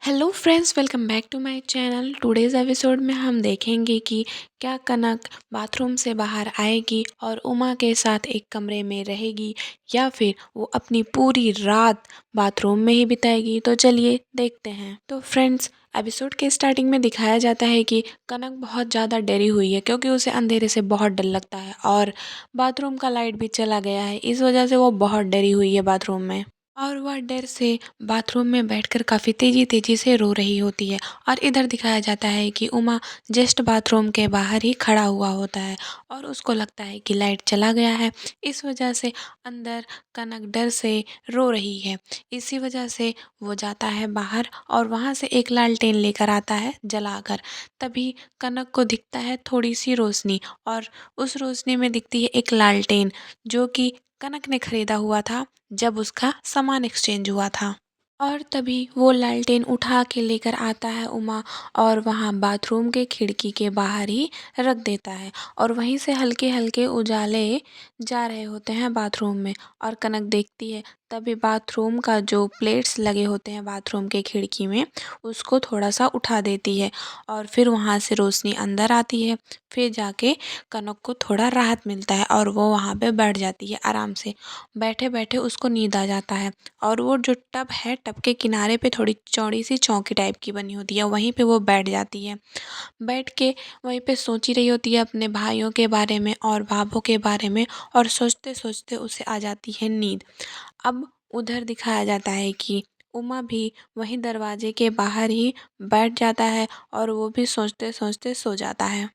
Hello friends, welcome back to my channel. Today's episode में हम देखेंगे कि क्या कनक बाथरूम से बाहर आएगी और उमा के साथ एक कमरे में रहेगी या फिर वो अपनी पूरी रात बाथरूम में ही बिताएगी। तो चलिए देखते हैं। तो फ्रेंड्स, एपिसोड के स्टार्टिंग में दिखाया जाता है कि कनक बहुत ज़्यादा डरी हुई है क्योंकि उसे अंधेरे से बहुत डर लगता है और बाथरूम का लाइट भी चला गया है। इस वजह से वो बहुत डरी हुई है बाथरूम में और वह डर से बाथरूम में बैठकर काफ़ी तेज़ी से रो रही होती है। और इधर दिखाया जाता है कि उमा जस्ट बाथरूम के बाहर ही खड़ा हुआ होता है और उसको लगता है कि लाइट चला गया है। इस वजह से अंदर कनक डर से रो रही है। इसी वजह से वो जाता है बाहर और वहाँ से एक लालटेन लेकर आता है जलाकर। तभी कनक को दिखता है थोड़ी सी रोशनी और उस रोशनी में दिखती है एक लालटेन जो कि कनक ने खरीदा हुआ था जब उसका सामान एक्सचेंज हुआ था। और तभी वो लालटेन उठा के लेकर आता है उमा और वहाँ बाथरूम के खिड़की के बाहर ही रख देता है और वहीं से हल्के हल्के उजाले जा रहे होते हैं बाथरूम में। और कनक देखती है तभी बाथरूम का जो प्लेट्स लगे होते हैं बाथरूम के खिड़की में उसको थोड़ा सा उठा देती है और फिर वहाँ से रोशनी अंदर आती है। फिर जाके कनक को थोड़ा राहत मिलता है और वो वहाँ पे बैठ जाती है आराम से। बैठे बैठे उसको नींद आ जाता है और वो जो टब है टब के किनारे पे थोड़ी चौड़ी सी चौकी टाइप की बनी होती है, वहीं पे वो बैठ जाती है। बैठ के वहीं पे सोच ही रही होती है अपने भाइयों के बारे में और बाबू के बारे में और सोचते सोचते उसे आ जाती है नींद। अब उधर दिखाया जाता है कि उमा भी वहीं दरवाजे के बाहर ही बैठ जाता है और वो भी सोचते सोचते सो जाता है।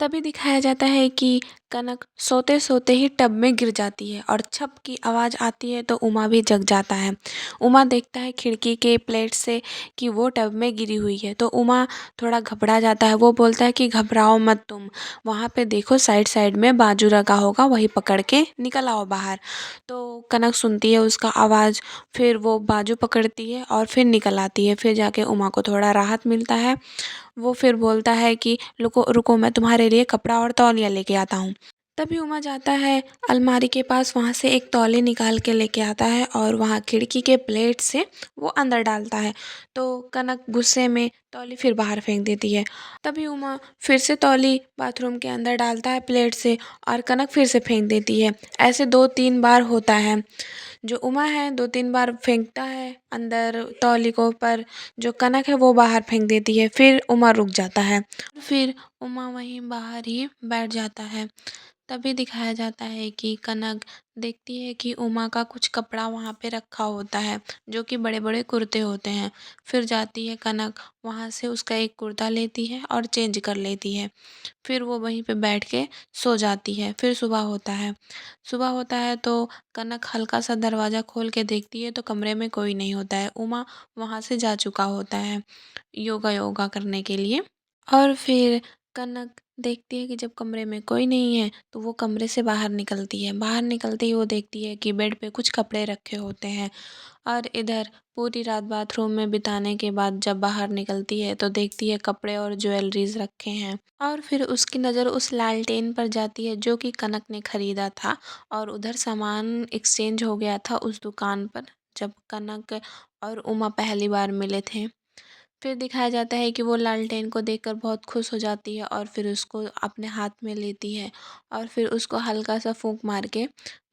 तभी दिखाया जाता है कि कनक सोते सोते ही टब में गिर जाती है और छप की आवाज़ आती है तो उमा भी जग जाता है। उमा देखता है खिड़की के प्लेट से कि वो टब में गिरी हुई है तो उमा थोड़ा घबरा जाता है। वो बोलता है कि घबराओ मत तुम, वहाँ पे देखो साइड साइड में बाजू रखा होगा, वही पकड़ के निकल आओ बाहर। तो कनक सुनती है उसका आवाज़, फिर वो बाजू पकड़ती है और फिर निकल आती है। फिर जाके उमा को थोड़ा राहत मिलता है। वो फिर बोलता है कि रुको रुको, मैं तुम्हारे लिए कपड़ा और तौलिया लेके आता हूँ। तभी उमा जाता है अलमारी के पास, वहाँ से एक तौली निकाल के लेके आता है और वहाँ खिड़की के प्लेट से वो अंदर डालता है। तो कनक गुस्से में तौली फिर बाहर फेंक देती है। तभी उमा फिर से तौली बाथरूम के अंदर डालता है प्लेट से और कनक फिर से फेंक देती है। ऐसे 2-3 बार होता है। जो उमा है 2-3 बार फेंकता है अंदर तौली को, पर जो कनक है वो बाहर फेंक देती है। फिर उमा रुक जाता है। फिर उमा वहीं बाहर ही बैठ जाता है। तभी दिखाया जाता है कि कनक देखती है कि उमा का कुछ कपड़ा वहाँ पे रखा होता है जो कि बड़े बड़े कुर्ते होते हैं। फिर जाती है कनक वहाँ से उसका एक कुर्ता लेती है और चेंज कर लेती है। फिर वो वहीं पे बैठ के सो जाती है। फिर सुबह होता है। सुबह होता है तो कनक हल्का सा दरवाज़ा खोल के देखती है तो कमरे में कोई नहीं होता है। उमा वहाँ से जा चुका होता है योगा करने के लिए। और फिर कनक देखती है कि जब कमरे में कोई नहीं है तो वो कमरे से बाहर निकलती है। बाहर निकलते ही वो देखती है कि बेड पे कुछ कपड़े रखे होते हैं और इधर पूरी रात बाथरूम में बिताने के बाद जब बाहर निकलती है तो देखती है कपड़े और ज्वेलरीज रखे हैं। और फिर उसकी नज़र उस लालटेन पर जाती है जो कि कनक ने खरीदा था और उधर सामान एक्सचेंज हो गया था उस दुकान पर जब कनक और उमा पहली बार मिले थे। फिर दिखाया जाता है कि वो लालटेन को देखकर बहुत खुश हो जाती है और फिर उसको अपने हाथ में लेती है और फिर उसको हल्का सा फूंक मार के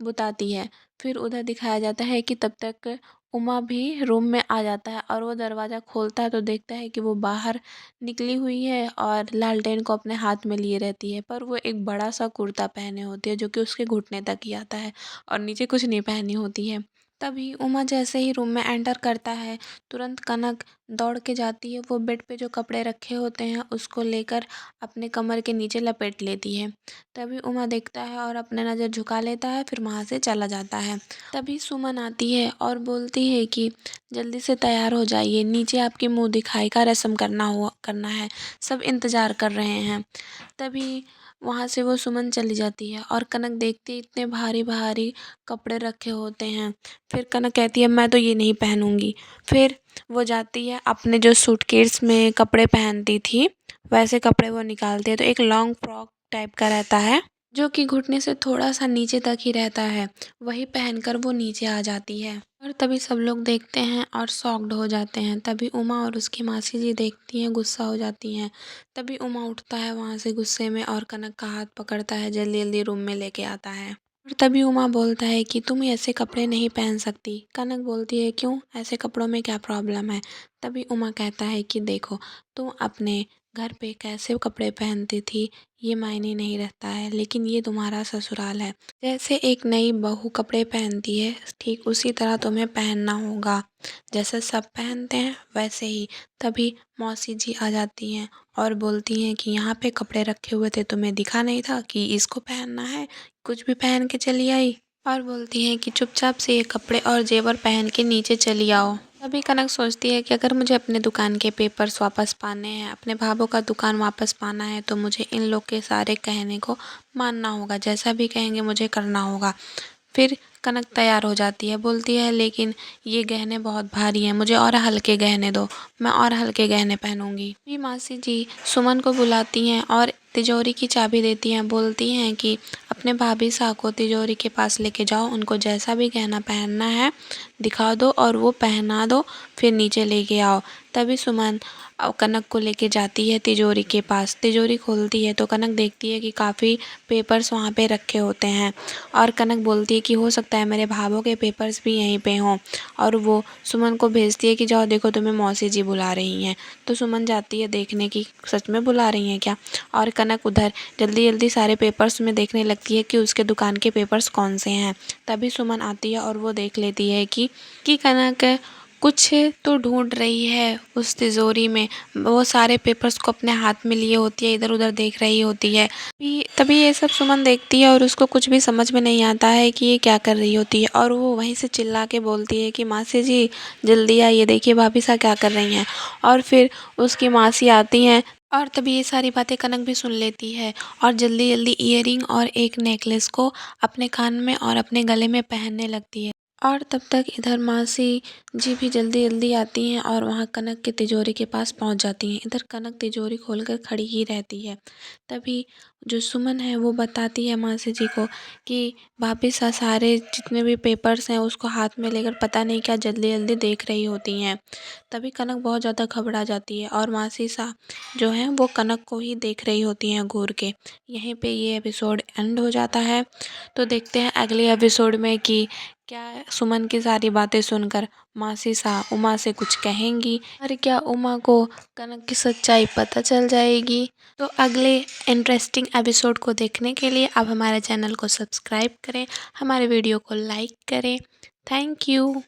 बुताती है। फिर उधर दिखाया जाता है कि तब तक उमा भी रूम में आ जाता है और वो दरवाज़ा खोलता है तो देखता है कि वो बाहर निकली हुई है और लालटेन को अपने हाथ में लिए रहती है, पर वो एक बड़ा सा कुर्ता पहने होती है जो कि उसके घुटने तक ही आता है और नीचे कुछ नहीं पहनी होती है। तभी उमा जैसे ही रूम में एंटर करता है तुरंत कनक दौड़ के जाती है। वो बेड पे जो कपड़े रखे होते हैं उसको लेकर अपने कमर के नीचे लपेट लेती है। तभी उमा देखता है और अपने नज़र झुका लेता है, फिर वहाँ से चला जाता है। तभी सुमन आती है और बोलती है कि जल्दी से तैयार हो जाइए, नीचे आपकी मुंह दिखाई का रस्म करना है, सब इंतज़ार कर रहे हैं। तभी वहाँ से वो सुमन चली जाती है और कनक देखती है इतने भारी भारी कपड़े रखे होते हैं। फिर कनक कहती है मैं तो ये नहीं पहनूंगी। फिर वो जाती है अपने जो सूटकेस में कपड़े पहनती थी वैसे कपड़े वो निकालती है तो एक लॉन्ग फ्रॉक टाइप का रहता है जो कि घुटने से थोड़ा-सा नीचे तक ही रहता है, वही पहनकर वो नीचे आ जाती है। और तभी सब लोग देखते हैं और शॉक्ड हो जाते हैं। तभी उमा और उसकी मासी जी देखती हैं, गुस्सा हो जाती हैं। तभी उमा उठता है वहाँ से गुस्से में और कनक का हाथ पकड़ता है, जल्दी-जल्दी रूम में लेके आता है। और तभी उमा बोलता है कि तुम ऐसे कपड़े नहीं पहन सकती। कनक बोलती है क्यों? ऐसे कपड़ों में क्या प्रॉब्लम है? तभी उमा कहता है कि देखो, तुम अपने घर पे कैसे कपड़े पहनती थी ये मायने नहीं रखता है, लेकिन ये तुम्हारा ससुराल है। जैसे एक नई बहू कपड़े पहनती है, ठीक उसी तरह तुम्हें पहनना होगा। जैसे सब पहनते हैं वैसे ही। तभी मौसी जी आ जाती हैं और बोलती हैं कि यहाँ पे कपड़े रखे हुए थे, तुम्हें दिखा नहीं था कि इसको पहनना है? कुछ भी पहन के चली आई। और बोलती हैं कि चुपचाप से ये कपड़े और जेवर पहन के नीचे चली आओ। तभी कनक सोचती है कि अगर मुझे अपने दुकान के पेपर्स वापस पाने हैं, अपने भाभों का दुकान वापस पाना है, तो मुझे इन लोग के सारे कहने को मानना होगा। जैसा भी कहेंगे मुझे करना होगा। फिर कनक तैयार हो जाती है, बोलती है लेकिन ये गहने बहुत भारी हैं, मुझे और हल्के गहने दो, मैं और हल्के गहने पहनूंगी। भी मासी जी सुमन को बुलाती हैं और तिजोरी की चाबी देती हैं, बोलती हैं कि अपने भाभी साहब को तिजोरी के पास लेके जाओ, उनको जैसा भी गहना पहनना है दिखा दो और वो पहना दो, फिर नीचे लेके आओ। तभी सुमन कनक को लेके जाती है तिजोरी के पास। तिजोरी खोलती है तो कनक देखती है कि काफ़ी पेपर्स वहाँ पे रखे होते हैं और कनक बोलती है कि हो सकता है मेरे भाभों के पेपर्स भी यहीं पे हों। और वो सुमन को भेजती है कि जाओ देखो, तुम्हें मौसी जी बुला रही हैं। तो सुमन जाती है देखने की सच में बुला रही हैं क्या। और कनक उधर जल्दी जल्दी सारे पेपर्स में देखने लगती है कि उसके दुकान के पेपर्स कौन से हैं। तभी सुमन आती है और वो देख लेती है कि कनक कुछ तो ढूंढ रही है उस तिजोरी में। वो सारे पेपर्स को अपने हाथ में लिए होती है, इधर उधर देख रही होती है। तभी ये सब सुमन देखती है और उसको कुछ भी समझ में नहीं आता है कि ये क्या कर रही होती है। और वो वहीं से चिल्ला के बोलती है कि मासी जी जल्दी आइए, देखिए भाभी साहब क्या कर रही हैं। और फिर उसकी मासी आती हैं और तभी ये सारी बातें कनक भी सुन लेती है और जल्दी जल्दी ईयरिंग और एक नेकलेस को अपने कान में और अपने गले में पहनने लगती है। और तब तक इधर मासी जी भी जल्दी जल्दी आती हैं और वहाँ कनक के तिजोरी के पास पहुँच जाती हैं। इधर कनक तिजोरी खोलकर खड़ी ही रहती है। तभी जो सुमन है वो बताती है मासी जी को कि भाभी सारे जितने भी पेपर्स हैं उसको हाथ में लेकर पता नहीं क्या जल्दी जल्दी देख रही होती हैं। तभी कनक बहुत ज़्यादा घबरा जाती है और मासी सा जो हैं वो कनक को ही देख रही होती हैं घूर के। यहीं पे ये एपिसोड एंड हो जाता है। तो देखते हैं अगले एपिसोड में कि क्या सुमन की सारी बातें सुनकर मासी सा उमा से कुछ कहेंगी और क्या उमा को कनक की सच्चाई पता चल जाएगी। तो अगले इंटरेस्टिंग एपिसोड को देखने के लिए आप हमारे चैनल को सब्सक्राइब करें, हमारे वीडियो को लाइक करें। Thank you.